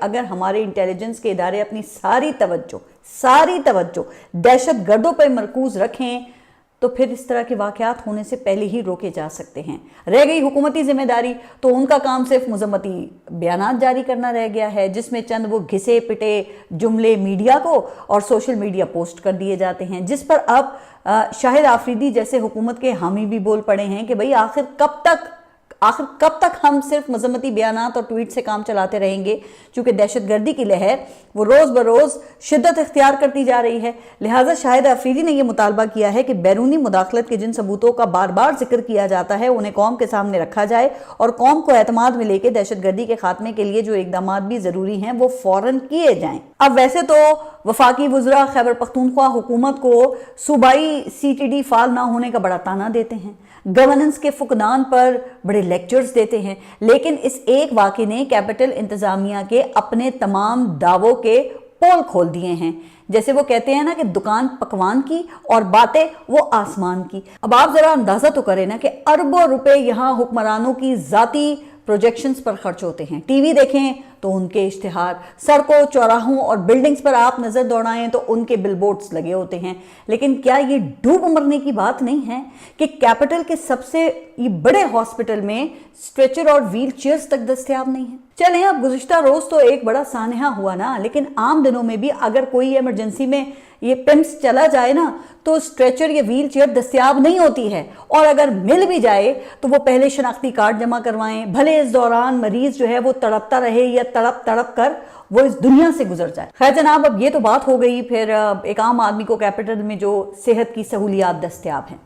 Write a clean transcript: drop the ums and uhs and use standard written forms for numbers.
اگر ہمارے انٹیلیجنس کے ادارے اپنی ساری توجہ دہشت گردوں پر مرکوز رکھیں تو پھر اس طرح کے واقعات ہونے سے پہلے ہی روکے جا سکتے ہیں۔ رہ گئی حکومتی ذمہ داری تو ان کا کام صرف مذمتی بیانات جاری کرنا رہ گیا ہے، جس میں چند وہ گھسے پٹے جملے میڈیا کو اور سوشل میڈیا پوسٹ کر دیے جاتے ہیں، جس پر اب شاہد آفریدی جیسے حکومت کے حامی بھی بول پڑے ہیں کہ بھئی آخر کب تک ہم صرف مذمتی بیانات اور ٹویٹ سے کام چلاتے رہیں گے، چونکہ دہشت گردی کی لہر وہ روز بروز شدت اختیار کرتی جا رہی ہے۔ لہٰذا شاہد آفریدی نے یہ مطالبہ کیا ہے کہ بیرونی مداخلت کے جن ثبوتوں کا بار بار ذکر کیا جاتا ہے انہیں قوم کے سامنے رکھا جائے اور قوم کو اعتماد میں لے کے دہشت گردی کے خاتمے کے لیے جو اقدامات بھی ضروری ہیں وہ فوراً کیے جائیں۔ اب ویسے تو وفاقی وزراء خیبر پختونخوا حکومت کو صوبائی CTD فعال نہ ہونے کا بڑا طعنہ دیتے ہیں، گورننس کے فقدان پر بڑے لیکچرز دیتے ہیں، لیکن اس ایک واقعے نے کیپٹل انتظامیہ کے اپنے تمام دعووں کے پول کھول دیے ہیں۔ جیسے وہ کہتے ہیں نا کہ دکان پکوان کی اور باتیں وہ آسمان کی۔ اب آپ ذرا اندازہ تو کریں نا کہ اربوں روپے یہاں حکمرانوں کی ذاتی پروجیکشنز پر خرچ ہوتے ہیں۔ ٹی وی دیکھیں تو ان کے اشتہار، سڑکوں چوراہوں اور بلڈنگز پر آپ نظر دوڑائیں تو ان کے بل بورڈز لگے ہوتے ہیں، لیکن کیا یہ ڈوب مرنے کی بات نہیں ہے کہ کیپٹل کے سب سے بڑے ہاسپٹل میں اسٹریچر اور ویل چیئرز تک دستیاب نہیں ہیں؟ چلیں اب گزشتہ روز تو ایک بڑا سانحہ ہوا نا، لیکن عام دنوں میں بھی اگر کوئی ایمرجنسی میں یہ پمپس چلا جائے نا تو اسٹریچر یا ویل چیئر دستیاب نہیں ہوتی ہے، اور اگر مل بھی جائے تو وہ پہلے شناختی کارڈ جمع کروائیں، بھلے اس دوران مریض جو ہے وہ تڑپتا رہے یا تڑپ کر وہ اس دنیا سے گزر جائے۔ خیر جناب، اب یہ تو بات ہو گئی پھر ایک عام آدمی کو کیپٹل میں جو صحت کی سہولیات دستیاب ہیں۔